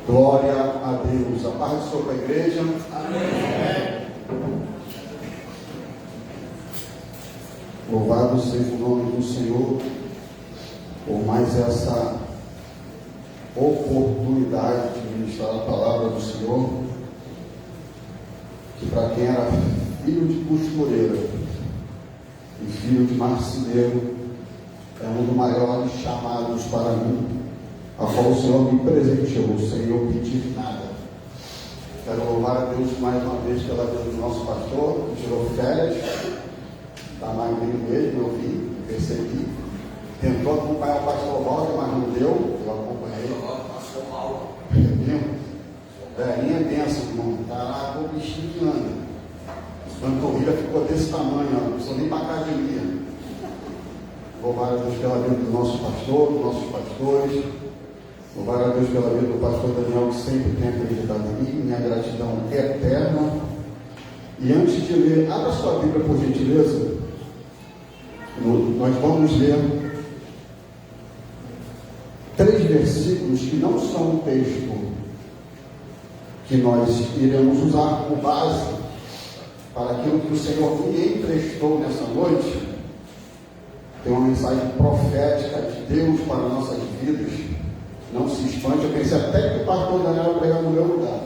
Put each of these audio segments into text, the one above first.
Glória a Deus. A paz do Senhor para a igreja. Amém. Louvado seja o nome do Senhor por mais essa oportunidade de ministrar a palavra do Senhor, que para quem era filho de costureira e filho de marceneiro, é um dos maiores chamados para mim, a qual o Senhor me presenteou, sem eu pedir nada. Quero louvar a Deus mais uma vez pela vida do nosso pastor, que tirou férias, está magrinho mesmo, eu vi, percebi. Tentou acompanhar o pastor Walter, mas não deu, eu acompanhei. Pastor Paulo. Velhinha é benção, irmão. Caraca, o bichinho que anda. A panturrilha ficou desse tamanho, ó. Não precisa nem para academia. Louvar a Deus pela vida do nosso pastor, dos nossos pastores. Louvar a Deus pela vida do pastor Daniel, que sempre tem acreditado em mim. Minha gratidão é eterna. E antes de ler, abra sua Bíblia, por gentileza. Nós vamos ler 3 versículos que não são o texto que nós iremos usar como base para aquilo que o Senhor me emprestou nessa noite. Tem uma mensagem profética de Deus para nossas vidas. Não se espante, eu pensei até que o pastor Daniel ia pregar no meu lugar.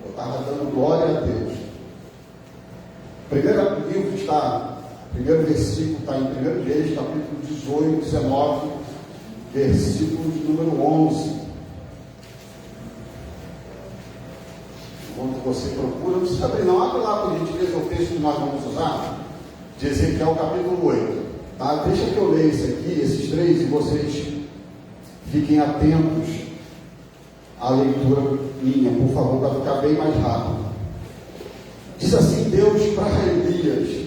Eu estava dando glória a Deus. Primeiro versículo está em 1 Reis, capítulo 18, 19, versículo de número 11. Enquanto você procura, não precisa abrir não, abre lá por gentileza o texto que nós vamos usar, de Ezequiel capítulo 8. Tá? Deixa que eu leia esses 3 e vocês fiquem atentos à leitura minha, por favor, para ficar bem mais rápido. Diz assim Deus para Elias: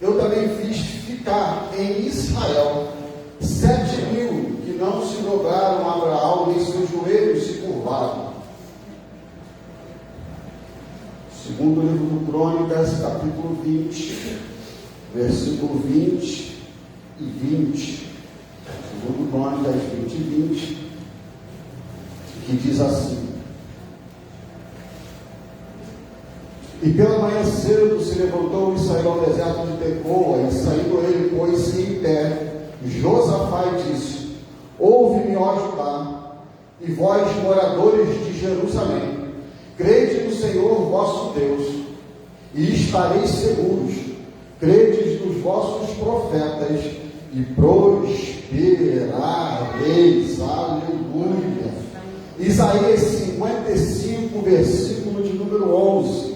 eu também fiz ficar em Israel 7.000 que não se dobraram a Abraão, nem seus joelhos se curvaram. Segundo livro do Crônicas, capítulo 20, versículo 20 e 20. Segundo Crônicas 20 e 20, que diz assim: e pela manhã cedo se levantou e saiu ao deserto de Tecoa, e saindo ele pôs-se em pé. Josafá disse: ouve-me, ó Judá, e vós, moradores de Jerusalém, crede no Senhor vosso Deus, e estareis seguros. Credes nos vossos profetas, e prosperareis. Aleluia. Isaías 55, versículo de número 11.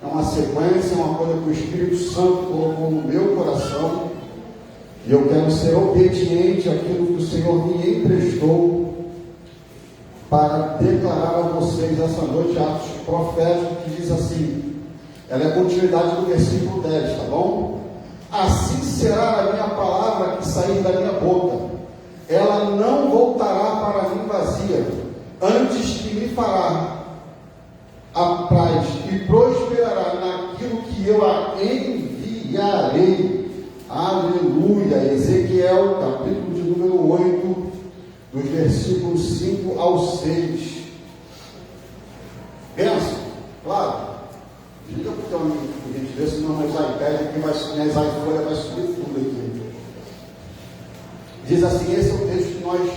É uma sequência, uma coisa que o Espírito Santo colocou no meu coração, e eu quero ser obediente àquilo que o Senhor me emprestou para declarar a vocês essa noite atos proféticos, que diz assim. Ela é a continuidade do versículo 10, tá bom? Assim será a minha palavra que sair da minha boca, ela não voltará para mim vazia, antes que me fará apraz e prosperará naquilo que eu a enviarei. Aleluia. Ezequiel, capítulo de número 8, dos versículos 5 ao 6. Pensa, claro. Diga para o teu amigo, por gentileza, senão meus iPads, porque minhas iPhones vai subir tudo aqui. Diz assim, esse é o texto que nós,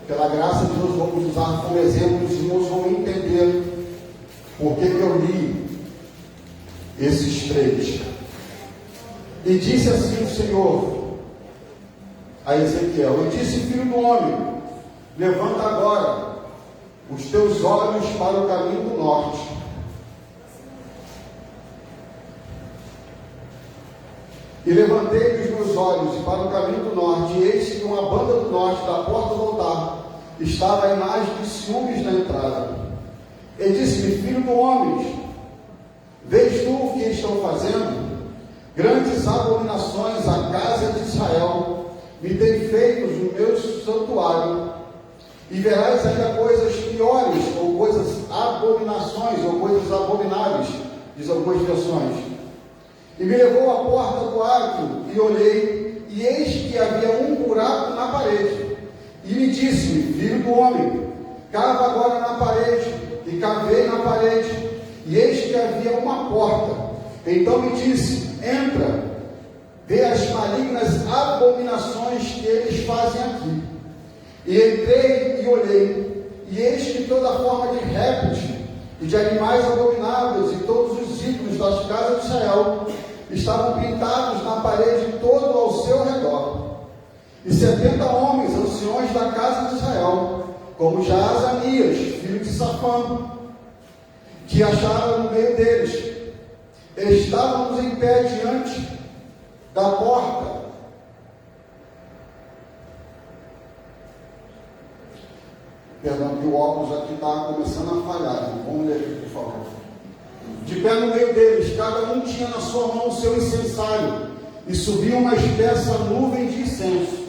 pela graça de Deus, vamos usar como exemplo, os irmãos vão entender por que eu li esses 3. E disse assim o Senhor a Ezequiel: e disse, filho do homem, levanta agora os teus olhos para o caminho do norte. E levantei os meus olhos para o caminho do norte, e eis que uma banda do norte, da porta do altar, estava a imagem de ciúmes na entrada. E disse-me: filho do homem, vês tu o que estão fazendo? Grandes abominações a casa de Israel me tem feito no meu santuário, e verás ainda coisas piores, ou coisas abominações, ou coisas abomináveis, diz algumas versões. E me levou à porta do átrio, e olhei, e eis que havia um buraco na parede. E me disse: filho do homem, cava agora na parede, e cavei na parede, e eis que havia uma porta. Então me disse: entra, vê as malignas abominações que eles fazem aqui. E entrei e olhei, e eis que toda forma de répteis e de animais abomináveis e todos os ídolos das casas de Israel estavam pintados na parede todo ao seu redor. E 70 homens, anciões da casa de Israel, como Jaazanias, filho de Safã, que acharam no meio deles, estávamos em pé diante da porta. Perdão, que o óculos aqui está começando a falhar. Vamos ler aqui, por favor. De pé no meio deles, cada um tinha na sua mão o seu incensário, e subia uma espessa nuvem de incenso.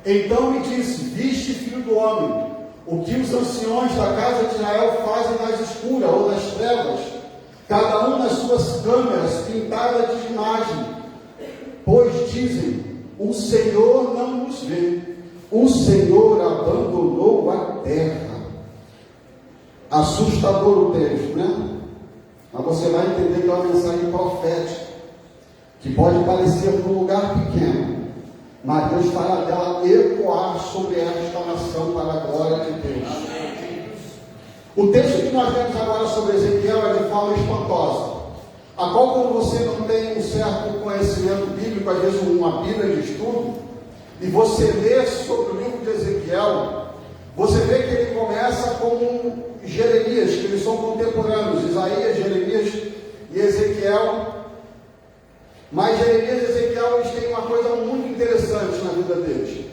Então me disse: viste, filho do homem, o que os anciões da casa de Israel fazem nas escuras ou nas trevas, cada um nas suas câmeras pintadas de imagem, pois dizem: o Senhor não nos vê, o Senhor abandonou a terra. Assustador o texto, né? Mas você vai entender que é uma mensagem profética, que pode parecer num lugar pequeno, mas Deus fará dela ecoar sobre esta nação para a glória de Deus. Amém. O texto que nós vemos agora sobre Ezequiel é de forma espantosa, a qual, quando você não tem um certo conhecimento bíblico, às vezes uma Bíblia de estudo, e você lê sobre o livro de Ezequiel, você vê que ele começa com Jeremias, que eles são contemporâneos, Isaías, Jeremias e Ezequiel. Mas Jeremias e Ezequiel, eles têm uma coisa muito interessante na vida deles.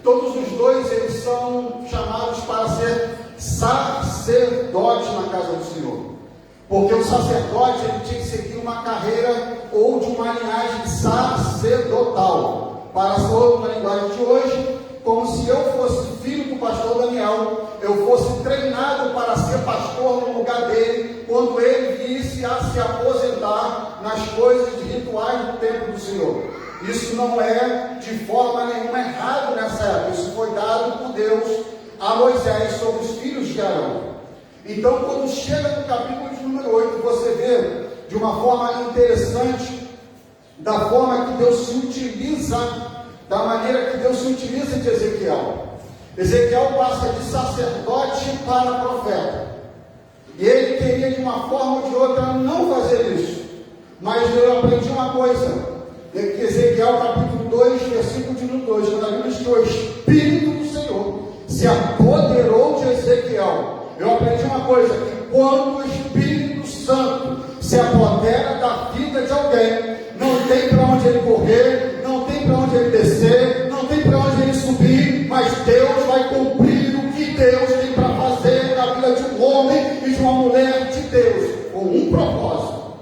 Todos os dois, eles são chamados para ser sacerdotes na casa do Senhor. Porque o sacerdote, ele tinha que seguir uma carreira ou de uma linhagem sacerdotal. Para a linguagem de hoje, como se eu fosse filho do pastor Daniel, eu fosse treinado para ser pastor no lugar dele, quando ele viesse a se aposentar nas coisas de rituais do templo do Senhor. Isso não é de forma nenhuma errado nessa época. Isso foi dado por Deus a Moisés sobre os filhos de Arão. Então, quando chega no capítulo de número 8, você vê de uma forma interessante da forma que Deus se utiliza, da maneira que Deus se utiliza de Ezequiel. Ezequiel passa de sacerdote para profeta, e ele queria de uma forma ou de outra não fazer isso, mas eu aprendi uma coisa, que Ezequiel capítulo 2, versículo de 2, quando a Bíblia diz que o Espírito do Senhor se apoderou de Ezequiel, eu aprendi uma coisa, que quando o Espírito Santo se apodera da vida de alguém, não tem para onde ele correr, não tem para onde ele descer, não tem para onde ele subir, mas Deus vai cumprir o que Deus tem para fazer na vida de um homem e de uma mulher de Deus, com um propósito.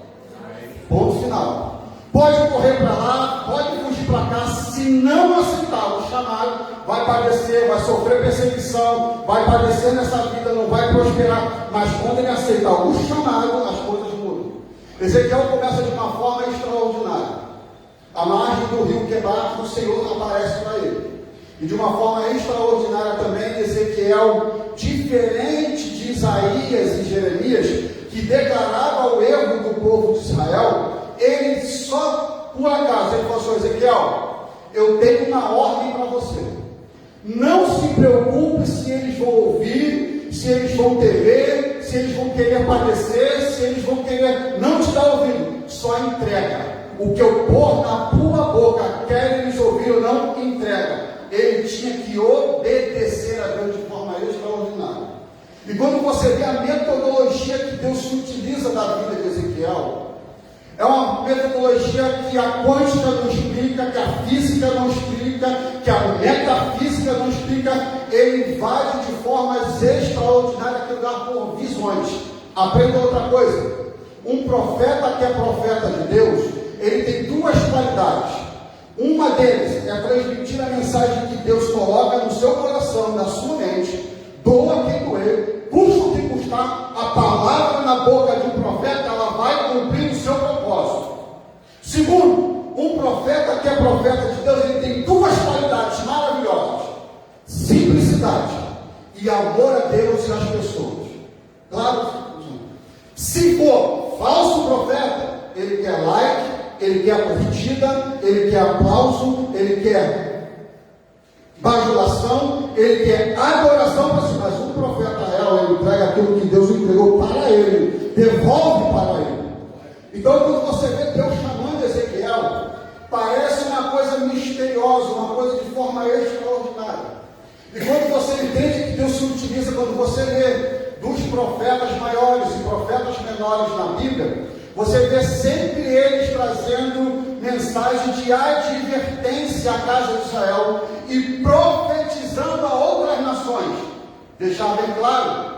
Ponto final. Pode correr para lá, pode fugir para cá, se não aceitar o chamado, vai padecer, vai sofrer perseguição, vai padecer nessa vida, não vai prosperar, mas quando ele aceitar o chamado, as coisas mudam. Ezequiel começa de uma forma extraordinária. À margem do rio Quebar, o Senhor aparece para ele. E de uma forma extraordinária também, Ezequiel, diferente de Isaías e Jeremias, que declarava o erro do povo de Israel, ele só, por acaso, ele falou assim: Ezequiel, eu tenho uma ordem para você. Não se preocupe se eles vão ouvir, se eles vão te ver, se eles vão querer padecer, se eles vão querer não te dar ouvido. Só entrega. O que eu pôr na tua boca, quer eles ouvir ou não, entrega. Ele tinha que obedecer a Deus de forma extraordinária. E quando você vê a metodologia que Deus se utiliza da vida de Ezequiel, é uma metodologia que a quântica não explica, que a física não explica, que a metafísica não explica. Ele invade de formas extraordinárias que dá por visões. Aprenda outra coisa. Um profeta que é profeta de Deus, ele tem duas qualidades. Uma deles é transmitir a mensagem que Deus coloca no seu coração, na sua mente. Doa quem doer, custa o que custar, a palavra na boca de um profeta, ela vai cumprir o seu propósito. Segundo, um profeta que é profeta de Deus, ele tem duas qualidades maravilhosas: simplicidade e amor a Deus e às pessoas. Claro, se for falso profeta, ele quer like, ele quer curtida, ele quer aplauso, ele quer bajulação, ele quer adoração para si. Mas um profeta real, ele entrega aquilo que Deus entregou para ele, devolve para ele. Então, quando você vê Deus chamando Ezequiel, parece uma coisa misteriosa, uma coisa de forma extraordinária. E quando você entende que Deus se utiliza, quando você lê dos profetas maiores e profetas menores na Bíblia, você vê sempre eles trazendo mensagem de advertência à casa de Israel e profetizando a outras nações. Deixar bem claro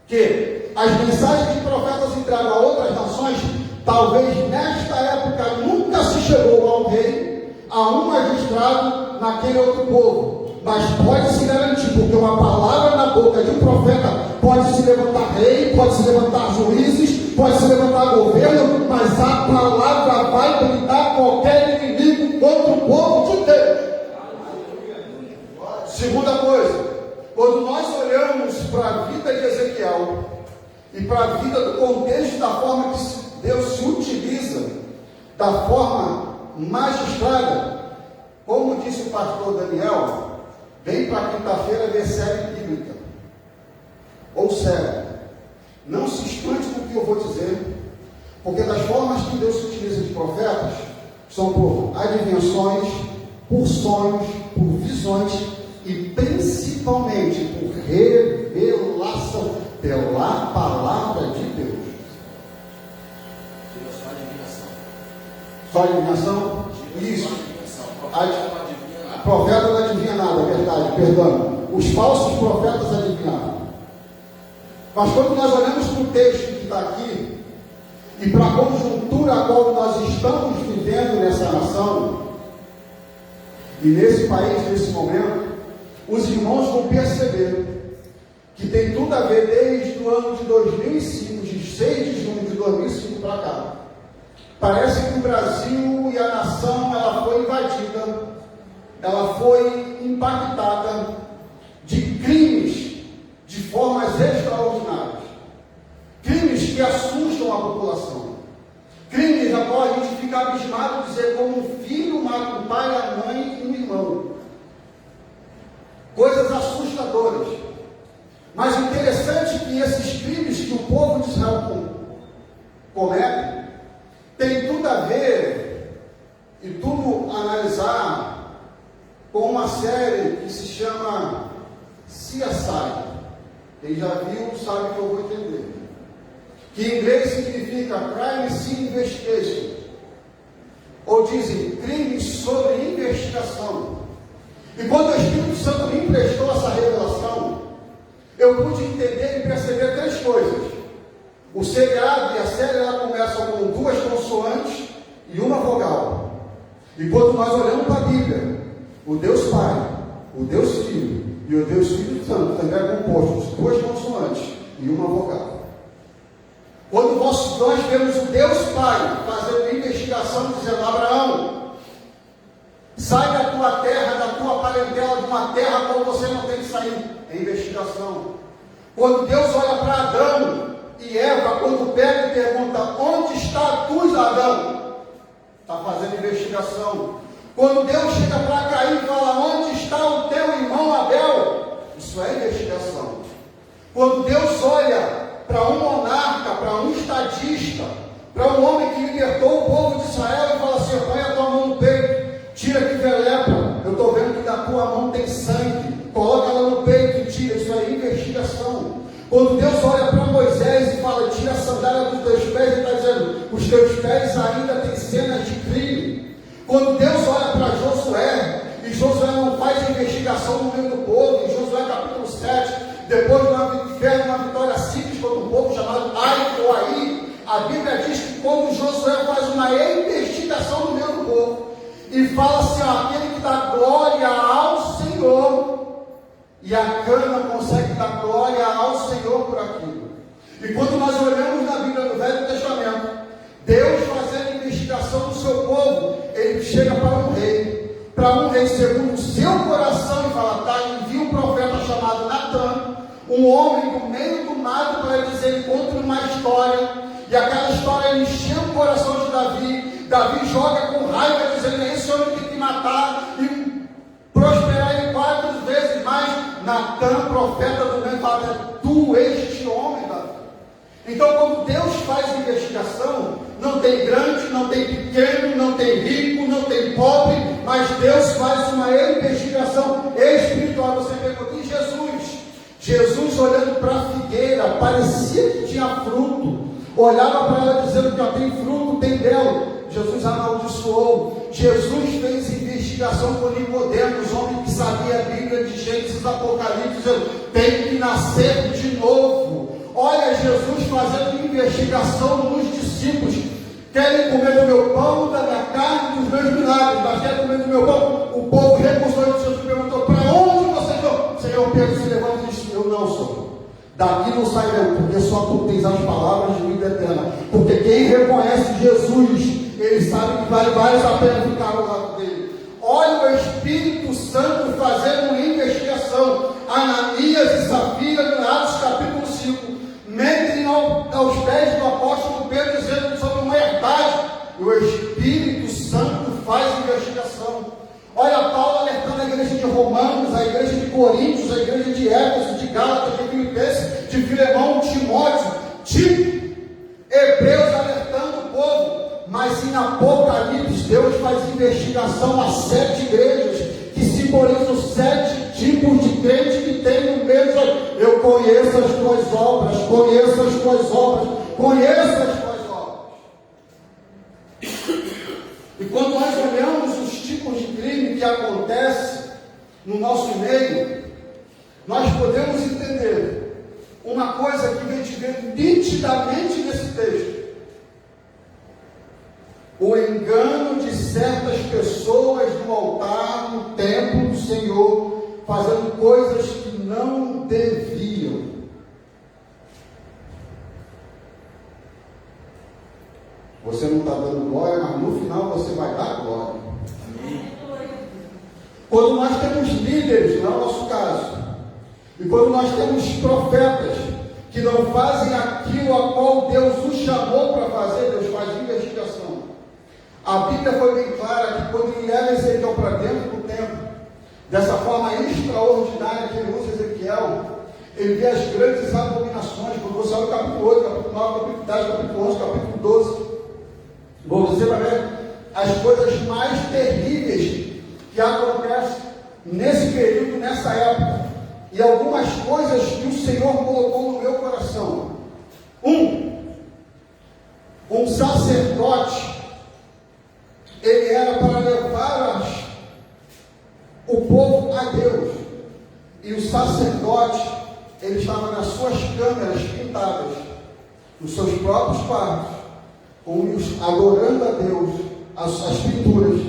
que as mensagens que profetas entregam a outras nações, talvez nesta época nunca se chegou ao rei, a um magistrado naquele outro povo. Mas pode se garantir, porque uma palavra na boca de um profeta pode se levantar rei, pode se levantar juízes, pode se levantar governo, mas a palavra vai blindar qualquer inimigo contra o povo de Deus. Segunda coisa, quando nós olhamos para a vida de Ezequiel e para a vida do contexto da forma que Deus se utiliza, da forma magistrada, como disse o pastor Daniel, vem para quinta-feira ver série bíblica. Ou série. Não se espante com o que eu vou dizer, porque das formas que Deus se utiliza de profetas, são por adivinhações, por sonhos, por visões e principalmente por revelação pela palavra de Deus. Só adivinhação? Isso. Profeta não adivinha nada, é verdade, perdão. Os falsos profetas adivinharam. Mas quando nós olhamos para o texto que está aqui, e para a conjuntura a qual nós estamos vivendo nessa nação, e nesse país, nesse momento, os irmãos vão perceber que tem tudo a ver desde o ano de 2005, de 6 de junho de 2005 para cá. Parece que o Brasil e a nação, ela foi invadida, ela foi impactada de crimes de formas extraordinárias, crimes que assustam a população, crimes a qual a gente fica abismado de dizer como um filho mata um pai, a mãe e um irmão, coisas assustadoras. Mas o interessante é que esses crimes que o povo de Israel comete tem tudo a ver e tudo a analisar com uma série que se chama CSI. Quem já viu sabe que eu vou entender. Que em inglês significa Crime Scene Investigation. Ou dizem crimes sobre investigação. E quando o Espírito Santo me emprestou essa revelação, eu pude entender e perceber três coisas. O seriado e a série ela começam com 2 consoantes e uma vogal. E quando nós olhamos para a Bíblia, o Deus Pai, o Deus Filho e o Deus Espírito Santo também é composto de 2 consoantes e uma vogal. Quando nós vemos o Deus Pai fazendo investigação, dizendo: Abraão, sai da tua terra, da tua parentela, de uma terra como você não tem que sair. É investigação. Quando Deus olha para Adão e Eva, quando pega e pergunta: onde está tu, Adão? Está fazendo investigação. Quando Deus chega para Caim e fala: onde está o teu irmão Abel? Isso é investigação. Quando Deus olha para um monarca, para um estadista, para um homem que libertou o povo de Israel e fala assim: põe a tua mão no peito, tira que vê lepra, eu estou vendo que da tua mão tem sangue, coloca ela no peito e tira. Isso é investigação. Quando Deus olha para Moisés e fala: tira a sandália dos teus pés, ele está dizendo: os teus pés ainda têm cenas de crime. Quando Deus olha para Josué, e Josué não faz investigação no meio do povo, em Josué capítulo 7, depois de uma vitória simples contra um povo chamado Ai ou Aí, a Bíblia diz que quando Josué faz uma investigação no meio do povo, e fala assim: aquele que dá glória ao Senhor, e a cana consegue dar glória ao Senhor por aquilo. E quando nós olhamos na Bíblia do Velho Testamento, Deus fazendo investigação do seu povo, ele chega para um rei segundo o seu coração, e fala: tá, envia um profeta chamado Natan, um homem no meio do mato para dizer: encontre uma história, e aquela história encheu o coração de Davi. Davi joga com raiva, dizendo: esse homem tem que matar e prosperar ele 4 vezes mais. Natan, profeta do mesmo, fala: tu este homem, Davi. Então, quando Deus faz investigação, não tem grande, não tem pequeno, não tem rico, não tem pobre, mas Deus faz uma investigação espiritual. Você pergunta: e Jesus? Jesus, olhando para a figueira, parecia que tinha fruto, olhava para ela dizendo que tem fruto, tem belo. Jesus amaldiçoou. Jesus fez investigação com Nicodemos, homem que sabia a Bíblia de Gênesis, Apocalipse, dizendo: tem que nascer de novo. Olha Jesus fazendo investigação nos discípulos. Querem comer do meu pão, da minha carne, dos meus milagres, mas querem comer do meu pão. O povo recusou e Jesus perguntou: para onde vocês vão? Senhor Pedro se levanta e disse: eu não sou. Daqui não sairão, porque só tu tens as palavras de vida eterna. Porque quem reconhece Jesus, ele sabe que vale mais a pena ficar ao lado dele. Olha o Espírito Santo fazendo uma investigação. Ananias e Safira, no Atos capítulo 5, mentem aos pés do apóstolo Pedro, dizendo sobre uma herdade. E o Espírito Santo faz investigação. Olha Paulo alertando a igreja de Romanos, a igreja de Coríntios, a igreja de Éfeso, de Gálatas, de Filipenses, de Filemão, de Timóteo, Tito, Hebreus, alertando o povo. Mas em Apocalipse, Deus faz investigação a 7 igrejas, que simbolizam 7 tipos de crente que tem no mesmo. Eu conheço as tuas obras, conheço as tuas obras, conheço as tuas obras. E quando nós olhamos os tipos de crime que acontecem no nosso meio, nós podemos entender uma coisa que a gente vê nitidamente nesse texto: o engano de certas pessoas no altar, no templo do Senhor, fazendo coisas que não deviam. Você não está dando glória, mas no final você vai dar glória. Quando nós temos líderes, não é o nosso caso, e quando nós temos profetas que não fazem aquilo a qual Deus os chamou para fazer, Deus faz investigação. A Bíblia foi bem clara que quando ele leva Ezequiel para dentro do templo, dessa forma extraordinária que ele usa Ezequiel, ele vê as grandes abominações. Quando você olha o capítulo 8, capítulo 9, capítulo 10, capítulo 11, capítulo 12, você vai ver as coisas mais terríveis que acontecem nesse período, nessa época. E algumas coisas que o Senhor colocou no meu coração. Um sacerdote, ele era para levar o povo a Deus. E o sacerdote, ele estava nas suas câmeras pintadas, nos seus próprios quartos, adorando a Deus, as pinturas,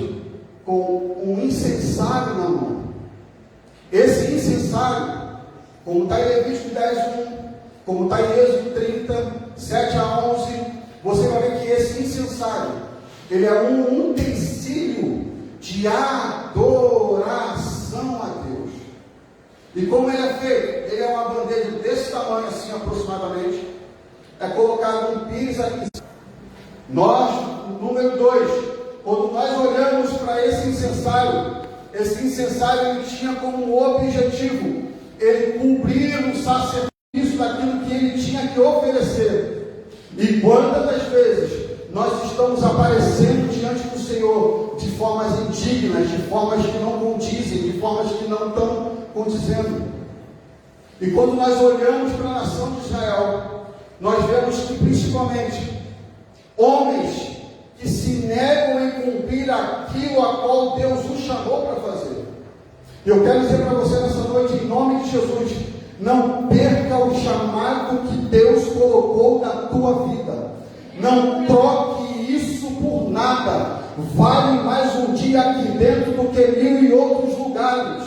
com um incensário na mão. Esse incensário, como está em Levítico 10:1, como está em Êxodo 30, 7 a 11, você vai ver que esse incensário, ele é um utensílio de adoração a Deus. E como ele é feito? Ele é uma bandeja desse tamanho, assim aproximadamente. É colocado um pires aqui. Número 2, quando nós olhamos para esse incensário ele tinha como objetivo ele cumprir um sacrifício daquilo que ele tinha que oferecer. E quantas das vezes nós estamos aparecendo diante do Senhor de formas indignas, de formas que não condizem, de formas que não estão condizendo. E quando nós olhamos para a nação de Israel, nós vemos que principalmente homens que se negam em cumprir aquilo a qual Deus os chamou para fazer. E eu quero dizer para você nessa noite, em nome de Jesus, não perca o chamado que Deus colocou na tua vida. Não troque isso por nada. Vale mais um dia aqui dentro do que 1000 em outros lugares.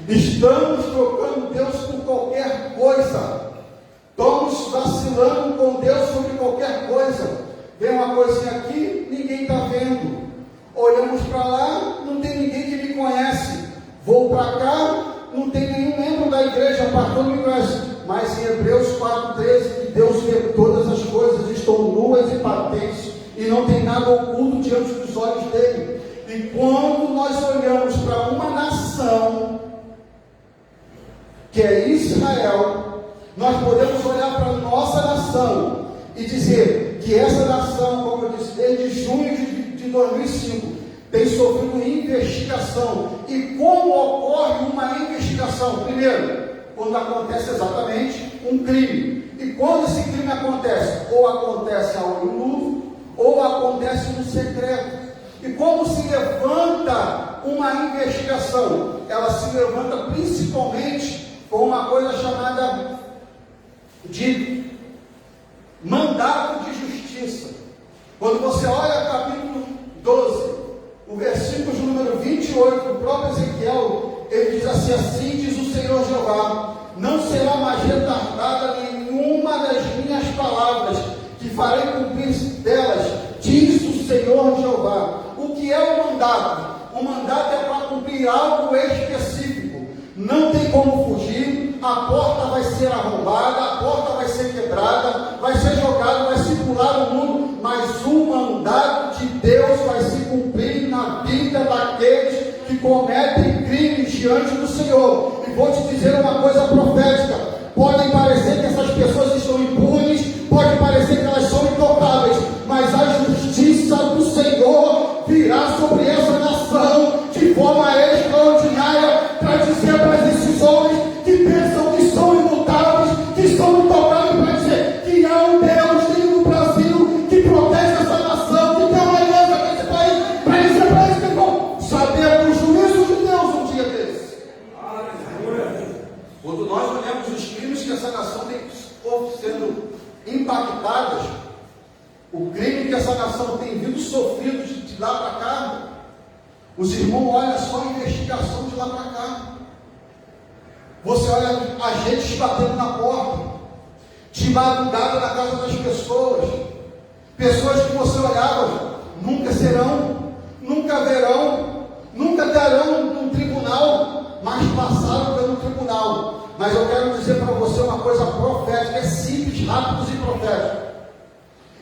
Estamos trocando Deus por qualquer coisa. Estamos vacilando com Deus sobre qualquer coisa. Vem uma coisinha aqui, ninguém está vendo. Olhamos para lá, não tem ninguém que me conhece. Vou para cá, não tem nenhum membro da igreja, pastor não me conhece. Mas em Hebreus 4,13, que Deus vê todas as coisas, estão nuas e patentes, e não tem nada oculto diante dos olhos dele. E quando nós olhamos para uma nação, que é Israel, nós podemos olhar para a nossa nação e dizer que essa nação, como eu disse, desde junho de 2005, tem sofrido investigação. E como ocorre uma investigação? Primeiro, quando acontece exatamente um crime. E quando esse crime acontece? Ou acontece a olho nu, ou acontece no secreto. E como se levanta uma investigação? Ela se levanta principalmente com uma coisa chamada de mandato de justiça. Quando você olha capítulo 12, o versículo de número 28, do próprio Ezequiel, ele diz assim: assim diz o Senhor Jeová, não será mais retardada nenhuma das minhas palavras, que farei cumprir delas, diz o Senhor Jeová. O que é o mandato? O mandato é para cumprir algo específico. Não tem como fugir, a porta vai ser arrombada, a porta vai ser quebrada, vai ser jogada, vai circular o mundo, mas o mandato de Deus vai se cumprir na vida daqueles que cometem crimes diante do Senhor. E vou te dizer uma coisa profética: podem parecer que essas pessoas estão impunes, pode parecer que elas são intocáveis, mas a justiça do Senhor virá sobre essa nação de forma extraordinária, para dizer para esses homens que pensam que são imutáveis, que são intocáveis, para dizer que há um Deus no Brasil que protege essa nação, que tem uma aliança com esse país, para dizer para eles que vão saber do juízo de Deus um dia desses. Quando nós olhamos os crimes que essa nação tem sendo impactadas, o crime que essa nação tem vindo sofrido de lá para cá, os irmãos olham só a investigação de lá para cá. Você olha agentes batendo na porta, de madrugada na casa das pessoas, pessoas que você olhava, nunca serão, nunca verão, nunca terão um tribunal, mas passaram pelo tribunal. Mas eu quero dizer para você uma coisa profética, é simples, rápido e profético.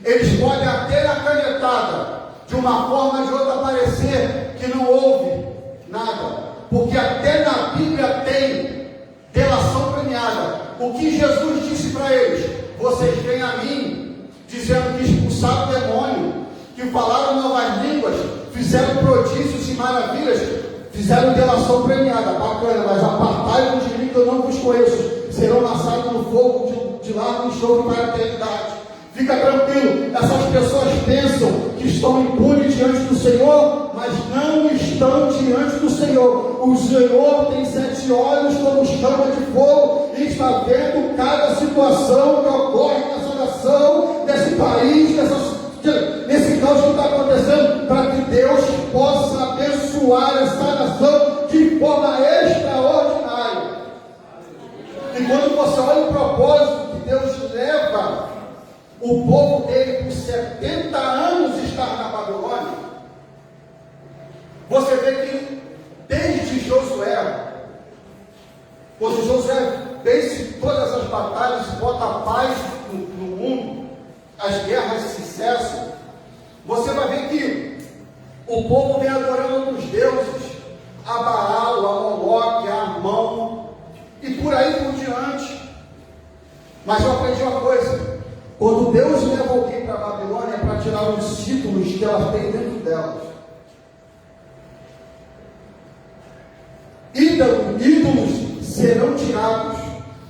Eles podem até na canetada, de uma forma ou de outra, parecer que não houve nada, porque até na Bíblia tem delação premiada. O que Jesus disse para eles: vocês vêm a mim, dizendo que expulsaram o demônio, que falaram novas línguas, fizeram prodígios e maravilhas, fizeram delação premiada, bacana, mas apartai-vos de mim que eu não vos conheço, serão lançados no fogo de lá no enxofre para a eternidade. Fica tranquilo, essas pessoas pensam que estão impunes diante do Senhor, mas não estão diante do Senhor. O Senhor tem 7 olhos como chama de fogo e está vendo cada situação que ocorre nessa nação, nesse país, nesse caos que está acontecendo, para que Deus possa abençoar essa nação de forma extraordinária. E quando você olha o propósito que Deus leva o povo dele por 70 anos estar na Babilônia, você vê que desde Josué, quando Josué vence todas as batalhas e bota a paz no mundo, as guerras se cessam, você vai ver que o povo vem adorando os deuses, a Baal, a Moloque, a Amon, e por aí por diante. Mas eu aprendi uma coisa: quando Deus leva alguém para a Babilônia, é para tirar os títulos que ela tem dentro delas. Ídolos serão tirados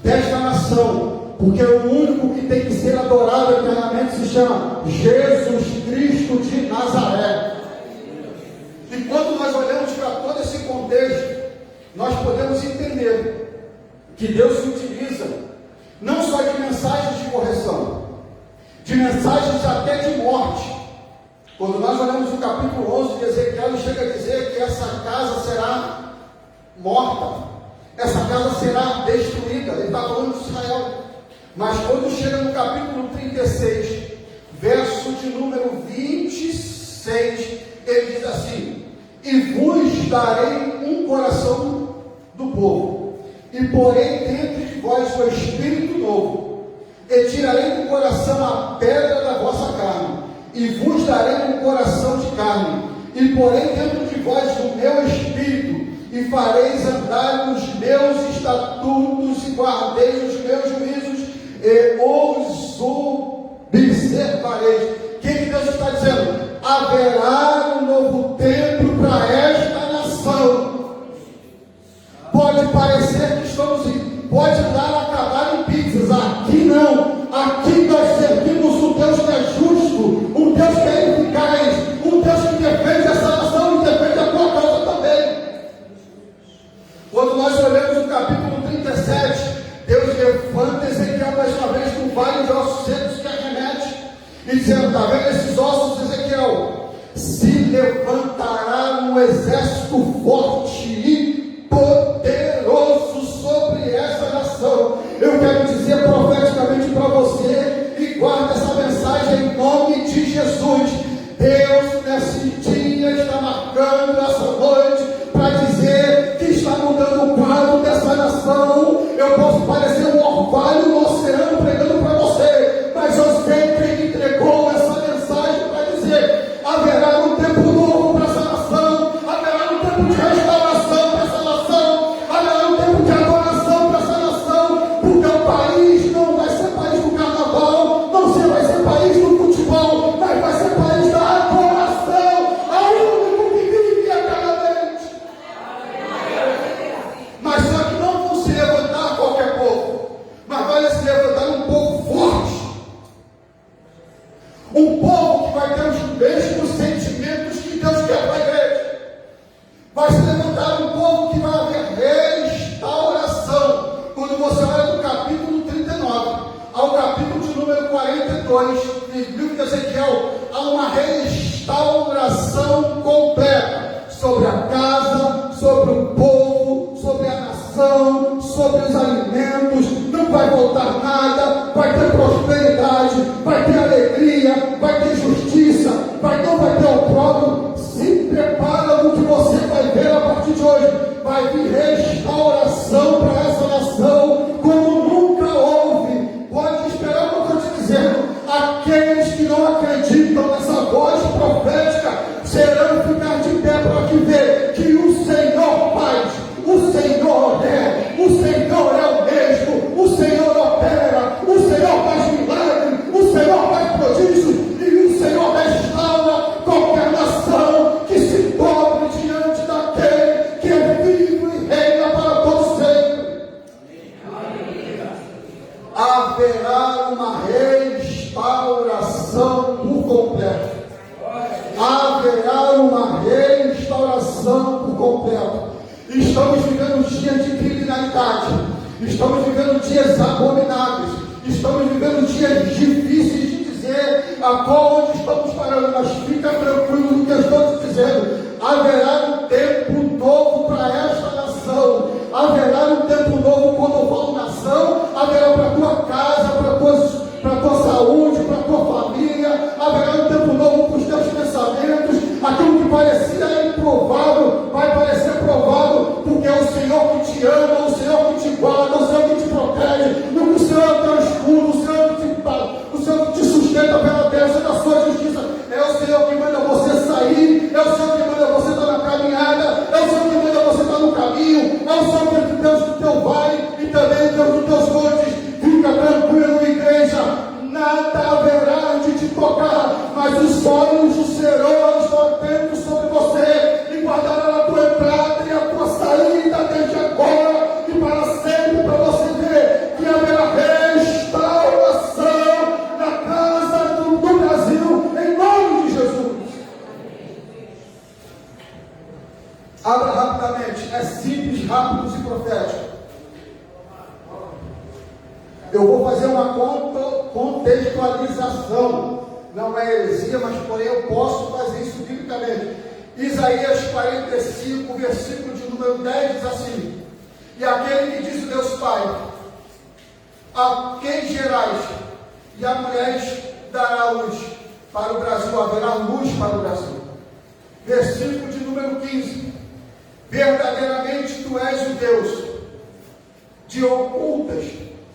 desta nação, porque o único que tem que ser adorado eternamente se chama Jesus Cristo de Nazaré. E quando nós olhamos para todo esse contexto, nós podemos entender que Deus se utiliza não só de mensagens de correção, de mensagens até de morte. Quando nós olhamos o capítulo 11 de Ezequiel, ele chega a dizer que essa casa será morta, essa casa será destruída. Ele está falando de Israel. Mas quando chega no capítulo 36, verso de número 26, ele diz assim: e vos darei um coração do povo, e porei dentro de vós o Espírito novo, e tirarei do coração a pedra da vossa carne, e vos darei um coração de carne, e porei dentro de vós o meu Espírito, e fareis andar nos meus estatutos, e guardeis os meus juízos, e os observareis. O que Deus está dizendo? Haverá um novo tempo para esta nação. Pode parecer que estamos pode dar acabar em pizzas. Aqui não. Aqui nós servimos um Deus que é justo, um Deus que é eficaz, um Deus que defende essa nação e defende a tua causa também. Quando nós olhamos o capítulo 37, Deus levanta Ezequiel mais uma vez do vale de ossos secos que arremete, e dizendo: está vendo esses ossos, Ezequiel? Se levantará um exército forte e poderoso sobre essa nação. Eu quero dizer profeticamente para você, e guarda essa mensagem em nome de Jesus. Deus nesse dia está marcando essa noite para dizer que está mudando o quadro dessa nação. Eu posso parecer um orvalho no oceano pregando para você, mas eu sei quem entregou essa mensagem para dizer: haverá um tempo novo para essa nação, haverá um tempo de restauração para essa nação, haverá um tempo de adoração para essa nação, porque o país não vai ser país do carnaval, não vai ser país do futebol, mas vai ser país da adoração ao único que vive eternamente. Mas só que não vão se levantar qualquer povo, mas vai se levantar um povo forte, um povo que vai ter os mesmos sentimentos que Deus quer para a igreja. Vai se levantar um povo que vai haver restauração. Quando você olha do capítulo 39 ao capítulo de número 42 do livro de Ezequiel, há uma restauração completa sobre a casa, sobre o povo, sobre a nação, sobre os alimentos. Não vai voltar nada, vai ter prosperidade, vai ter alegria, vai ter justiça, não vai ter opróbrio. Se prepara no que você vai ver a partir de hoje. Vai vir restauração para essa nação como nunca houve. Pode esperar o que eu estou te dizendo. Aqueles que não acreditam nessa voz profética serão ficar de pé para que ver que o Senhor faz, o Senhor é o mesmo, o Senhor opera, o Senhor faz milagre, o Senhor faz prodígio, e o Senhor restaura qualquer nação que se dobre diante daquele que é vivo e reina para todo sempre. Haverá uma restauração por completo. Haverá uma restauração por completo. Estamos vivendo dias de criminalidade, estamos vivendo dias abomináveis, estamos vivendo dias difíceis de dizer aonde estamos parando, mas fica tranquilo no que eu estou te dizendo. Haverá um tempo novo para esta nação, haverá um tempo novo. Quando eu falo nação, haverá para a tua casa, para a tua saúde, para a tua família. Haverá um tempo novo para os teus pensamentos. Aquilo que parecia improvável vai parecer provável, porque é o Senhor que te ama, o Senhor que te guarda, o Senhor que te protege, o Senhor é o teu escudo, o Senhor que te sustenta pela bênção da sua justiça. É o Senhor que manda você sair, é o Senhor que manda você estar na caminhada, é o Senhor que manda você estar no caminho, é o Senhor que é Deus do teu vale e também Deus dos teus montes. Fica tranquilo, igreja, nada haverá de te tocar, mas os olhos do Senhor estão atentos sobre você e guardarão a tua entrada e a tua saída desde agora e para sempre, para você ver que haverá restauração na casa do Brasil, em nome de Jesus. Abra rapidamente, é simples, rápido e profético. Eu vou fazer uma contextualização, não é heresia, mas porém eu posso fazer isso biblicamente. Isaías 45, versículo de número 10 diz assim: e aquele que diz o Deus Pai, a quem gerais, e a mulheres dará luz para o Brasil, haverá luz para o Brasil. Versículo de número 15: verdadeiramente tu és o Deus de ocultas.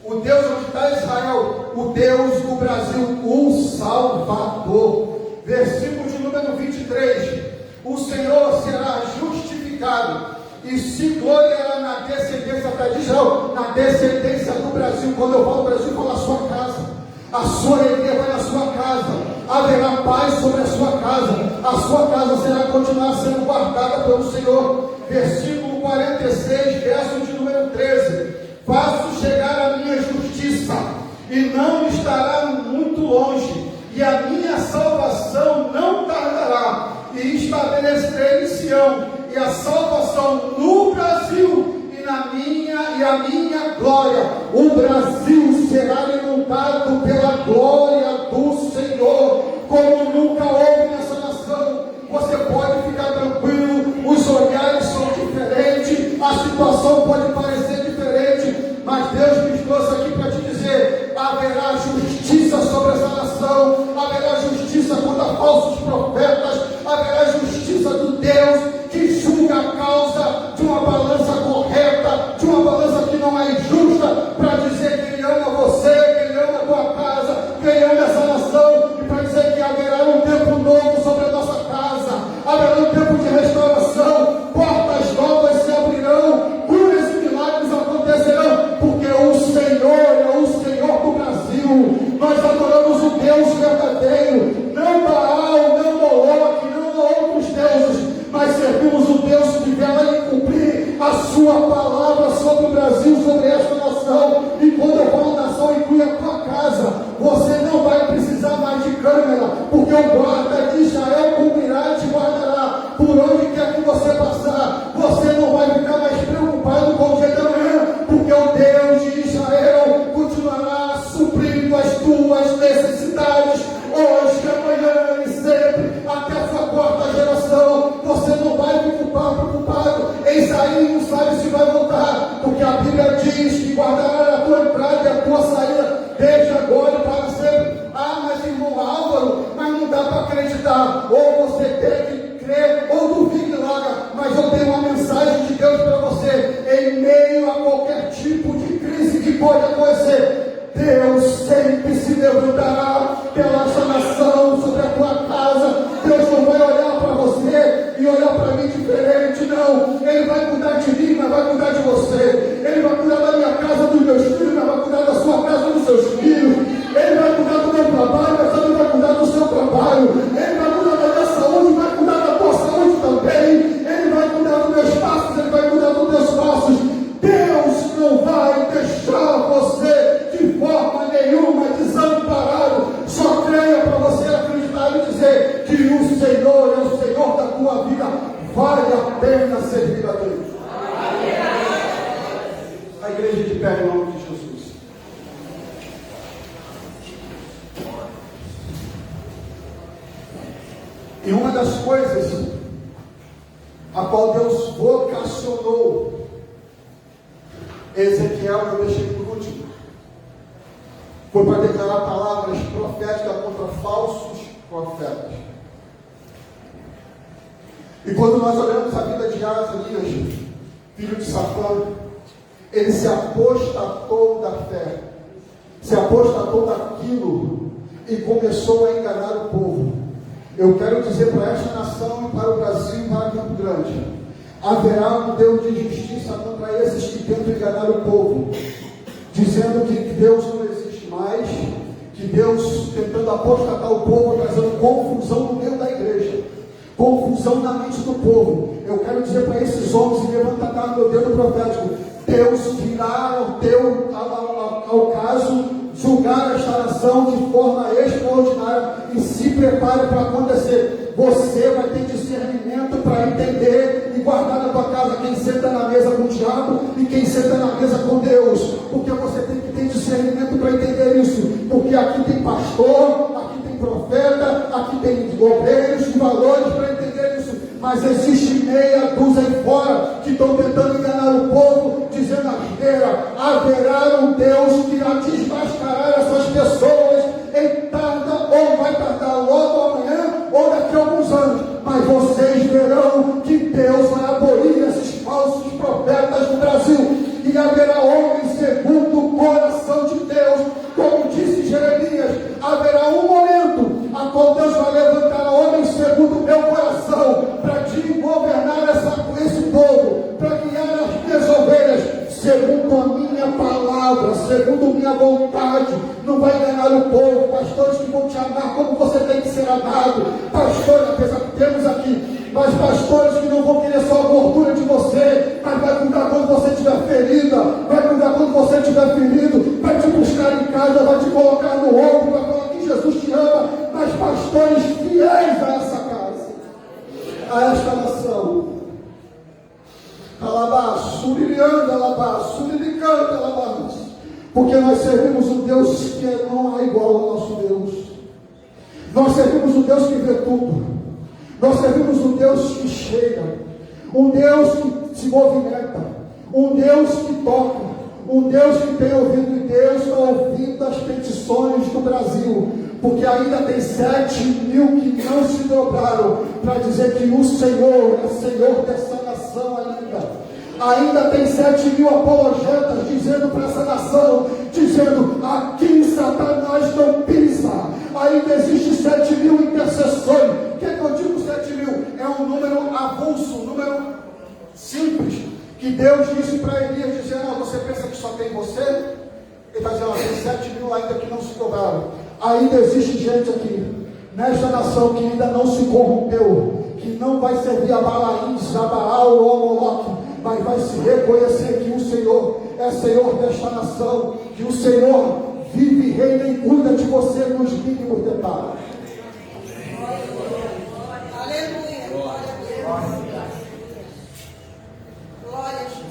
O Deus onde está Israel, o Deus do Brasil, o Salvador. Versículo de número 23. O Senhor será justificado e se gloriará na descendência de Israel, na descendência do Brasil. Quando eu falo do Brasil, eu falo a sua casa. A sua alegria vai na sua casa. Haverá paz sobre a sua casa. A sua casa será continuar sendo guardada pelo Senhor. Versículo 46, verso de número 13. Faço chegar a minha justiça e não estará muito longe, e a minha salvação não tardará, e estabelecerei em Sião e a salvação no Brasil e a minha glória. O Brasil será inundado pela glória do Senhor, como nunca houve nessa nação. Você pode ficar tranquilo, os olhares são diferentes, a situação pode parecer diferente, mas Deus me trouxe aqui para te dizer: haverá justiça sobre essa nação, haverá justiça contra falsos profetas, haverá justiça do Deus que julga a causa de uma balança correta, de uma balança que não é injusta, para dizer que Ele ama você, que Ele ama a tua casa, que Ele ama essa nação, e para dizer que haverá um tempo novo sobre a nossa casa, haverá um tempo de restauração, portas novas se abrirão, curas e milagres acontecerão, porque o Senhor é o Senhor do Brasil. Nós adoramos o Deus verdadeiro, não Baal, não Moloque, não outros deuses, mas servimos o Deus que vela em cumprir a sua palavra sobre o Brasil, sobre esta nação. E quando eu falo nação, inclui a tua casa. Você não vai precisar mais de câmera, porque o guarda de Israel cumprirá e te guardará por onde quer que você passar. Você não vai ficar mais preocupado com o dia de amanhã, porque o Deus de Israel continuará suprindo as tuas necessidades hoje, amanhã e sempre, até a sua quarta geração. Você não vai ficar preocupado em sair, não sabe se vai voltar, porque a Bíblia diz que guardará a tua entrada e a tua saída, desde agora e para sempre. Ah, mas irmão Álvaro, mas não dá para acreditar. Ou você tem que crer, ou duvide logo. Mas eu tenho uma mensagem de Deus para você. Em meio a qualquer tipo de crise que pode acontecer, Deus sempre se levantará pela sua nação, sobre a tua casa. Deus não vai olhar para você e olhar para mim diferente, não. Ele vai cuidar de mim, mas vai cuidar de você. Ele vai cuidar da minha casa, dos meus filhos, mas vai cuidar da sua casa, dos seus filhos. Ele vai cuidar do meu trabalho, mas também vai cuidar do seu trabalho. Ele vai cuidar da minha saúde, vai cuidar da tua saúde também. Ele vai cuidar dos meus passos, ele vai cuidar dos teus passos. Deus não vai deixar você de forma nenhuma desamparado. Só creia para você acreditar e dizer que o Senhor é o Senhor da tua vida. Vale a pena servir a Deus. A igreja de pé em nome de Jesus. E uma das coisas a qual Deus vocacionou Ezequiel, eu deixei por último, foi para declarar palavras proféticas contra falsos profetas. E quando nós olhamos a vida de Azarias, filho de Safã, ele se apostatou da fé, se apostatou daquilo e começou a enganar o povo. Eu quero dizer para esta nação e para o Brasil e para Campo Grande: haverá um Deus de justiça contra esses que tentam enganar o povo, dizendo que Deus não existe mais, que Deus tentando apostatar o povo, trazendo confusão no meio da igreja, confusão na mente do povo. Eu quero dizer para esses homens, e levantar meu dedo profético: Deus virá ao caso julgar esta nação de forma extraordinária, e se prepare para acontecer. Você vai ter discernimento para entender e guardar na tua casa quem senta na mesa com o diabo e quem senta na mesa com Deus, porque você tem que ter discernimento para entender isso, porque aqui tem pastor, aqui tem profeta, aqui tem obreiros e valores para entender isso, mas existe meia dúzia aí fora que estão tentando enganar o povo, dizendo asneira. Haverá um Deus que irá desmascarar essas pessoas em tarda, ou vai tardar logo amanhã, ou daqui a alguns anos, mas vocês verão que Deus vai abolir esses falsos profetas no Brasil, e haverá homens segundo a minha palavra, segundo minha vontade, não vai enganar o povo. Pastores que vão te amar como você tem que ser amado, pastores, apesar que temos aqui, mas pastores que não vão querer só a gordura de você, mas vai cuidar quando você estiver ferida, vai cuidar quando você estiver ferido, vai te buscar em casa, vai te colocar no ombro, vai falar que Jesus te ama, mas pastores fiéis a essa casa, a esta nação. Porque nós servimos um Deus que não há igual ao nosso Deus. Nós servimos um Deus que vê tudo. Nós servimos um Deus que cheira, um Deus que se movimenta, um Deus que toca, um Deus que tem ouvido, e Deus está ouvindo as petições do Brasil, porque ainda tem 7.000 que não se dobraram para dizer que o Senhor é Senhor dessa nação ainda. Ainda tem 7.000 apologetas dizendo para essa nação, dizendo, aqui Satanás não pisa. Ainda existe 7.000 intercessões. O que é que eu digo 7.000? É um número avulso, um número simples, que Deus disse para Elias, dizendo, você pensa que só tem você? Ele está dizendo, tem 7.000 ainda que não se dobraram. Ainda existe gente aqui, nesta nação, que ainda não se corrompeu, que não vai servir a Balaíns, a Baal ou a Moloque, mas vai se reconhecer que o Senhor é Senhor desta nação, que o Senhor vive, reina e cuida de você nos mínimos detalhes. Aleluia. Glória a Jesus. Glória a Jesus.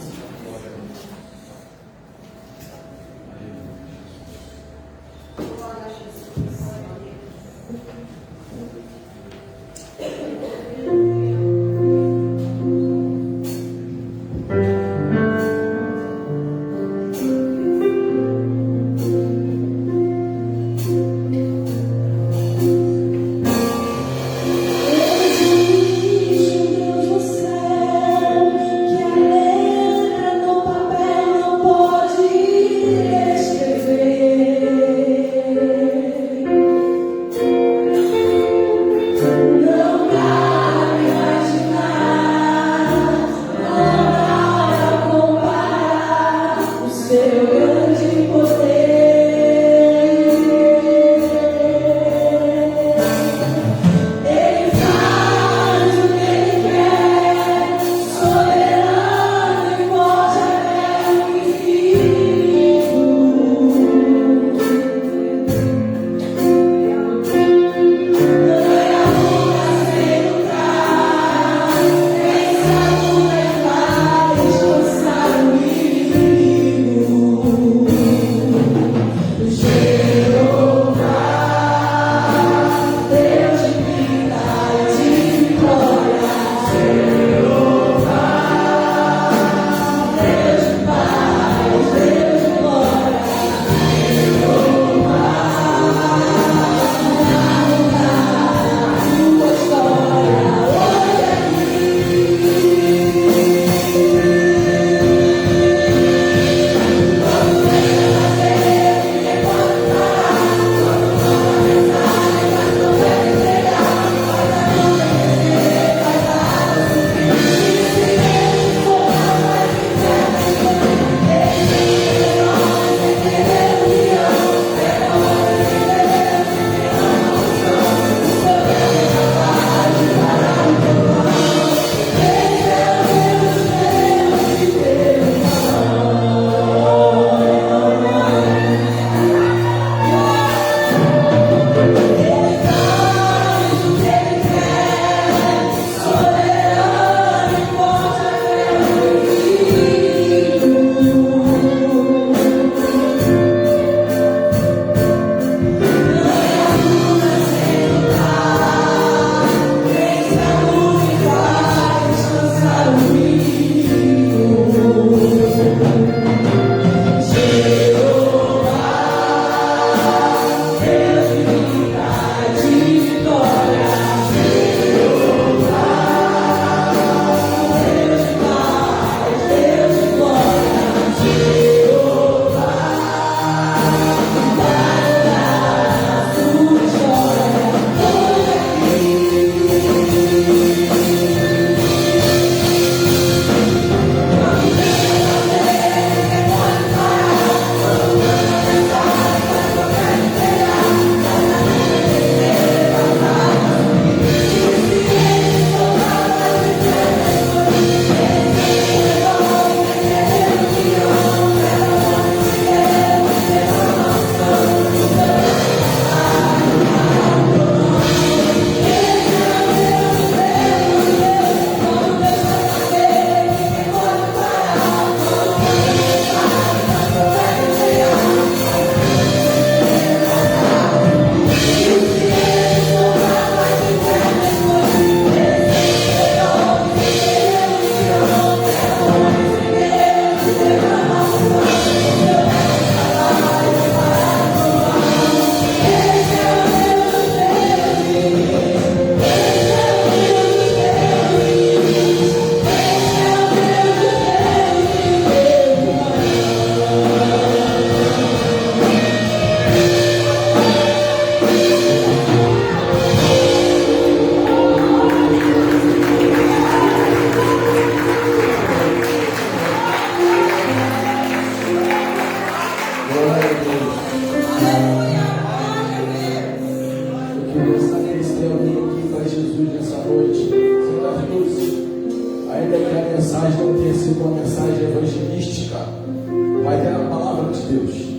de Deus.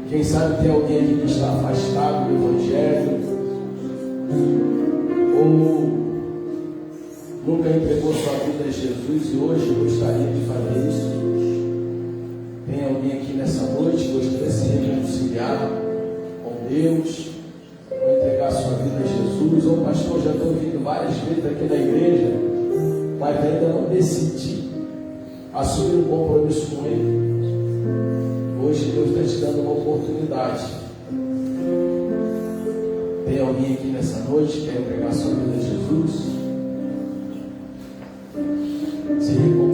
Quem sabe tem alguém aqui que está afastado do Evangelho, ou nunca entregou sua vida a Jesus e hoje gostaria de fazer isso. Tem alguém aqui nessa noite que gostaria de se reconciliar com Deus, ou entregar sua vida a Jesus, ou pastor, já estou ouvindo várias vezes aqui na igreja, mas ainda não decidi assumir um compromisso com Ele. Hoje Deus está te dando uma oportunidade. Tem alguém aqui nessa noite que quer entregar sua vida a Jesus? Se reconciliar